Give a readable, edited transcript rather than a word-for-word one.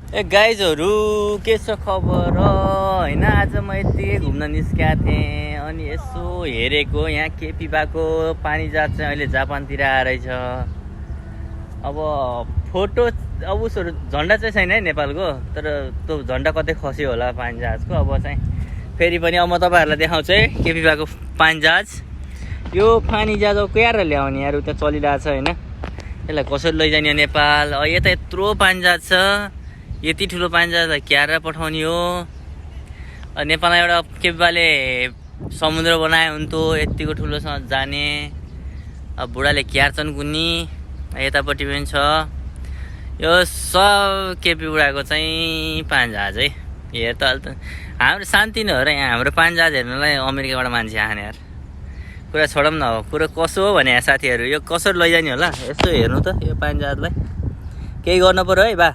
ए गाइजहरू के छ खबर होइन। आज म यति घुम्न निस्केको थिएँ अनि यसो हेरेको यहाँ केपीबाको पानी जहाज चाहिँ अहिले जापानतिर आएछ। अब फोटो अब उसहरू झन्डा चाहिँ छैन है नेपालको, तर त्यो झन्डा कतै खस्यो होला पानी जहाजको। अब चाहिँ फेरि पनि अब म तपाईँहरूलाई देखाउँछु है केपीबाको पानी जहाज। यो पानी जहाज अब क्यार ल्याउने यार, उता चलिरहेको छ होइन। यसलाई कसरी लैजाने नेपाल? यता यत्रो पानी जहाज छ, यति ठुलो पानी जहाजलाई क्याएर पठाउने हो। नेपालमा एउटा केपीबाले समुद्र बनायो हुन्थ्यो यतिको ठुलोसँग जाने। अब बुढाले क्यार्छन् कुन्नी। यतापट्टि पनि छ। यो सब केपी बुढाको चाहिँ पानी जहाज है। हेर त अहिले त हाम्रो शान्ति नै हो र यहाँ हाम्रो पानी जहाज हेर्नलाई अमेरिकाबाट मान्छे आने यार। कुरा छोडौँ न, अब कुरो कसो हो भने साथीहरू, यो कसरी लैजाने होला यसो हेर्नु त यो पानी जहाजलाई। केही गर्नु पर्यो है बा।